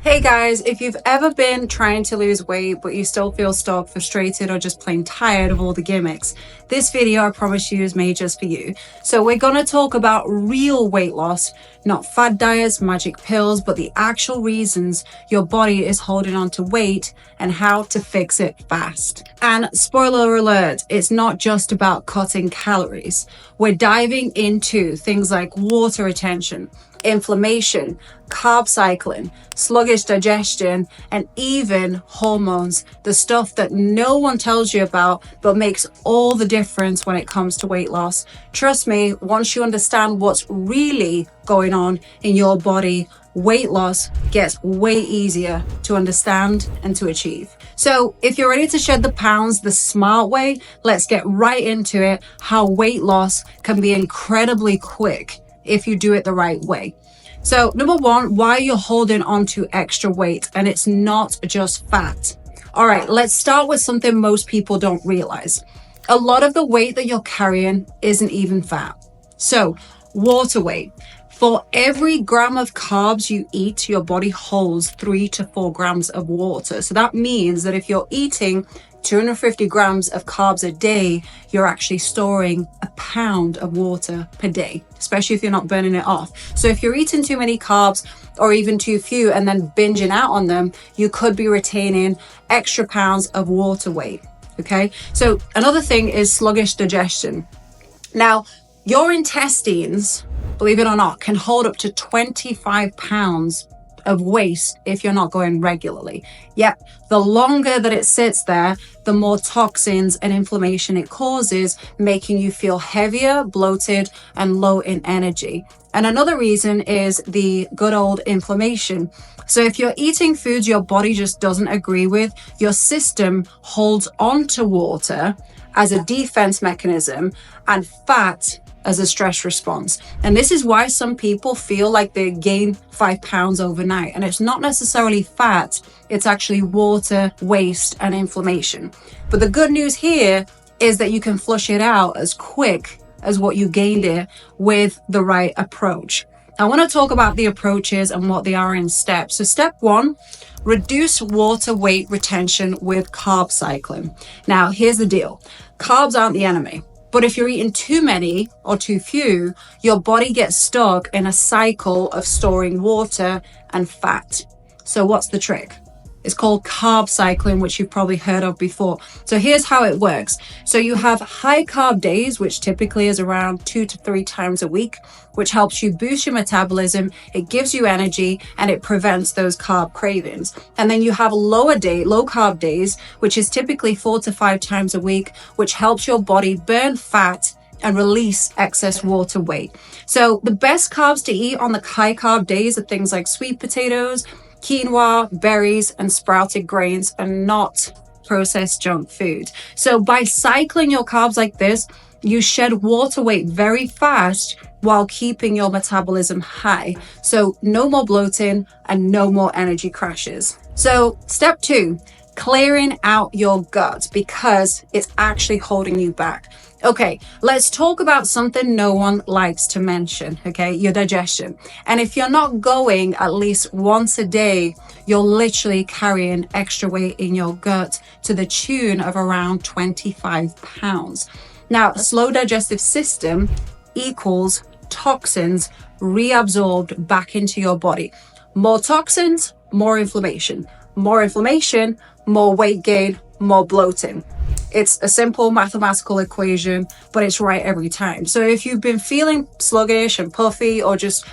Hey guys, if you've ever been trying to lose weight but you still feel stuck, frustrated, or just plain tired of all the gimmicks, this video I promise you is made just for you. So we're gonna talk about real weight loss, not fad diets, magic pills, but the actual reasons your body is holding on to weight and how to fix it fast. And spoiler alert, it's not just about cutting calories. We're diving into things like water retention, inflammation, carb cycling, sluggish digestion, and even hormones, the stuff that no one tells you about but makes all the difference when it comes to weight loss. Trust me, once you understand what's really going on in your body, weight loss gets way easier to understand and to achieve. So if you're ready to shed the pounds the smart way, let's get right into it, how weight loss can be incredibly quick if you do it the right way. So number one, why you're holding on to extra weight, and it's not just fat. All right, let's start with something most people don't realize. A lot of the weight that you're carrying isn't even fat. So water weight. For every gram of carbs you eat, your body holds 3 to 4 grams of water. So that means that if you're eating 250 grams of carbs a day, you're actually storing a pound of water per day, especially if you're not burning it off. So if you're eating too many carbs or even too few and then binging out on them, you could be retaining extra pounds of water weight. Okay. So another thing is sluggish digestion. Now, your intestines, believe it or not, can hold up to 25 pounds of waste if you're not going regularly. Yet, the longer that it sits there, the more toxins and inflammation it causes, making you feel heavier, bloated, and low in energy. And another reason is the good old inflammation. So if you're eating foods your body just doesn't agree with, your system holds on to water as a defense mechanism and fat as a stress response. And this is why some people feel like they gain 5 pounds overnight. And it's not necessarily fat, it's actually water, waste, and inflammation. But the good news here is that you can flush it out as quick as what you gained it with the right approach. I want to talk about the approaches and what they are in steps. So step one, reduce water weight retention with carb cycling. Now, here's the deal. Carbs aren't the enemy. But if you're eating too many or too few, your body gets stuck in a cycle of storing water and fat. So what's the trick? It's called carb cycling, which you've probably heard of before. So here's how it works. So you have high carb days, which typically is around 2 to 3 times a week, which helps you boost your metabolism. It gives you energy and it prevents those carb cravings. And then you have low carb days, which is typically 4 to 5 times a week, which helps your body burn fat and release excess water weight. So the best carbs to eat on the high carb days are things like sweet potatoes, quinoa, berries, and sprouted grains, and not processed junk food. So by cycling your carbs like this, you shed water weight very fast while keeping your metabolism high. So no more bloating and no more energy crashes. So step two, clearing out your gut because it's actually holding you back. Okay, let's talk about something no one likes to mention, okay? Your digestion. And if you're not going at least once a day, you're literally carrying extra weight in your gut to the tune of around 25 pounds. Now, slow digestive system equals toxins reabsorbed back into your body. More toxins, more inflammation. More inflammation, more weight gain, more bloating. It's a simple mathematical equation, but it's right every time. So if you've been feeling sluggish and puffy or just,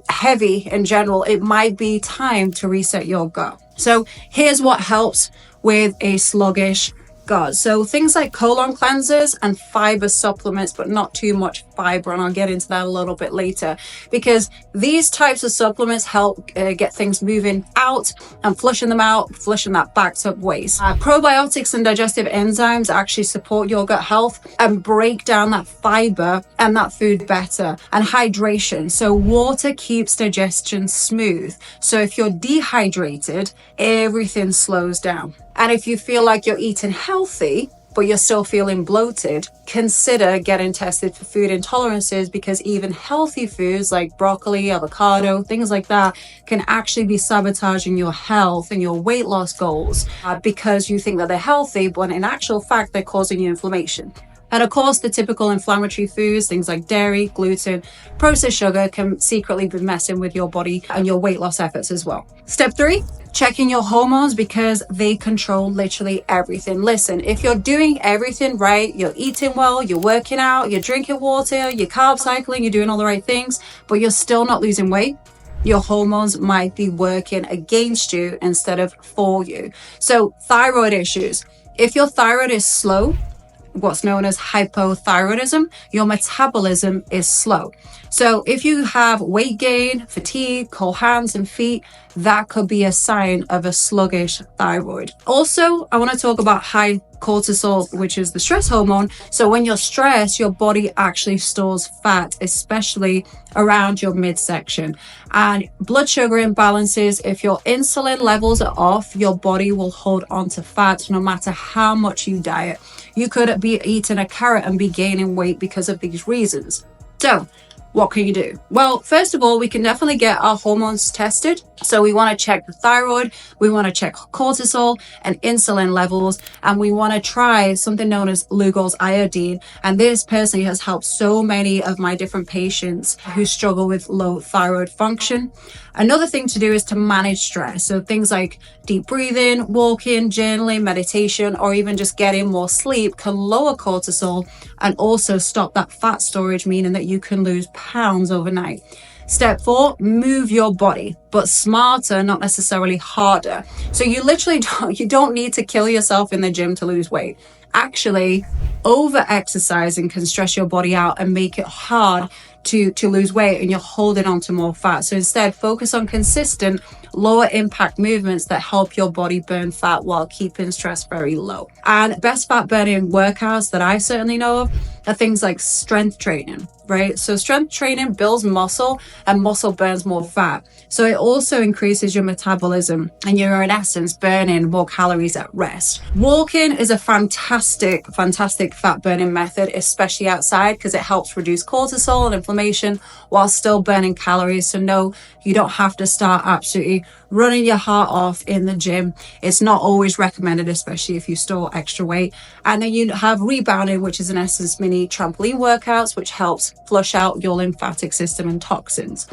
heavy in general, it might be time to reset your gut. So here's what helps with a sluggish gut. So things like colon cleansers and fiber supplements, but not too much fiber. And I'll get into that a little bit later because these types of supplements help get things moving out and flushing them out, flushing that backed up waste. Probiotics and digestive enzymes actually support your gut health and break down that fiber and that food better. And hydration. So water keeps digestion smooth. So if you're dehydrated, everything slows down. And if you feel like you're eating healthy, but you're still feeling bloated, consider getting tested for food intolerances, because even healthy foods like broccoli, avocado, things like that can actually be sabotaging your health and your weight loss goals because you think that they're healthy, but in actual fact, they're causing you inflammation. And of course, the typical inflammatory foods, things like dairy, gluten, processed sugar, can secretly be messing with your body and your weight loss efforts as well. Step 3, checking your hormones, because they control literally everything. Listen, if you're doing everything right, you're eating well, you're working out, you're drinking water, you're carb cycling, you're doing all the right things, but you're still not losing weight, your hormones might be working against you instead of for you. So thyroid issues. If your thyroid is slow, what's known as hypothyroidism, your metabolism is slow. So if you have weight gain, fatigue, cold hands and feet, that could be a sign of a sluggish thyroid. Also, I want to talk about high cortisol, which is the stress hormone. So when you're stressed, your body actually stores fat, especially around your midsection. And blood sugar imbalances, if your insulin levels are off, your body will hold on to fat no matter how much you diet. You could be eating a carrot and be gaining weight because of these reasons. So what can you do? Well, first of all, we can definitely get our hormones tested. So we want to check the thyroid, we want to check cortisol and insulin levels, and we want to try something known as Lugol's iodine. And this personally has helped so many of my different patients who struggle with low thyroid function. Another thing to do is to manage stress. So things like deep breathing, walking, journaling, meditation, or even just getting more sleep can lower cortisol and also stop that fat storage, meaning that you can lose pounds overnight. Step 4, move your body, but smarter, not necessarily harder. So you literally don't need to kill yourself in the gym to lose weight. Actually, over exercising can stress your body out and make it hard to lose weight, and you're holding on to more fat. So instead, focus on consistent, lower impact movements that help your body burn fat while keeping stress very low. And best fat burning workouts that I certainly know of are things like strength training, right? So strength training builds muscle, and muscle burns more fat. So it also increases your metabolism, and you're in essence burning more calories at rest. Walking is a fantastic fat burning method, especially outside, because it helps reduce cortisol and inflammation while still burning calories. So no, you don't have to start absolutely running your heart off in the gym. It's not always recommended, especially if you store extra weight. And then you have rebounding, which is in essence mini trampoline workouts, which helps flush out your lymphatic system and toxins.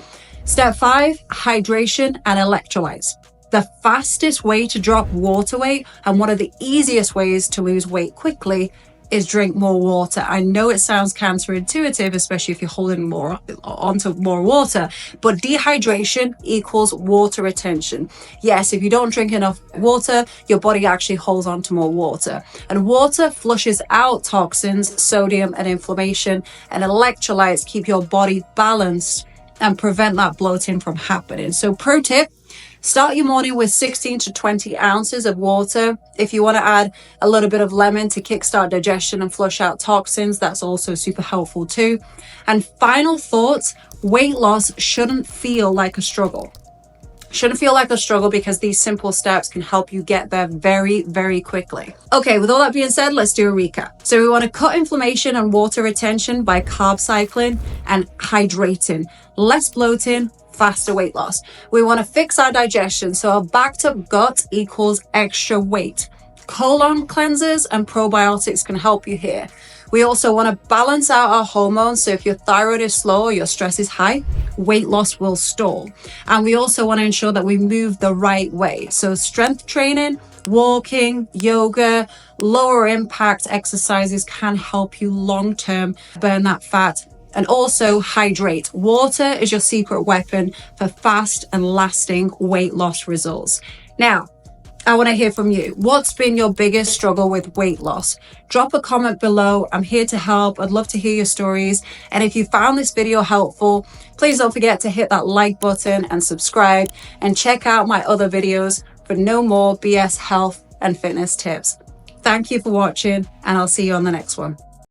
Step 5, hydration and electrolytes. The fastest way to drop water weight and one of the easiest ways to lose weight quickly is drink more water. I know it sounds counterintuitive, especially if you're holding onto more water, but dehydration equals water retention. Yes, if you don't drink enough water, your body actually holds on to more water. And water flushes out toxins, sodium, and inflammation, and electrolytes keep your body balanced and prevent that bloating from happening. So pro tip, start your morning with 16 to 20 ounces of water. If you want to add a little bit of lemon to kickstart digestion and flush out toxins, that's also super helpful too. And final thoughts, weight loss shouldn't feel like a struggle. Because these simple steps can help you get there very, very quickly. Okay, with all that being said, let's do a recap. So we want to cut inflammation and water retention by carb cycling and hydrating. Less bloating, faster weight loss. We want to fix our digestion, so a backed up gut equals extra weight. Colon cleansers and probiotics can help you here. We also want to balance out our hormones, so if your thyroid is slow or your stress is high, weight loss will stall. And we also want to ensure that we move the right way. So strength training, walking, yoga, lower impact exercises can help you long term burn that fat. And also hydrate. Water is your secret weapon for fast and lasting weight loss results. Now, I want to hear from you. What's been your biggest struggle with weight loss? Drop a comment below. I'm here to help. I'd love to hear your stories. And if you found this video helpful, please don't forget to hit that like button and subscribe, and check out my other videos for no more BS health and fitness tips. Thank you for watching, and I'll see you on the next one.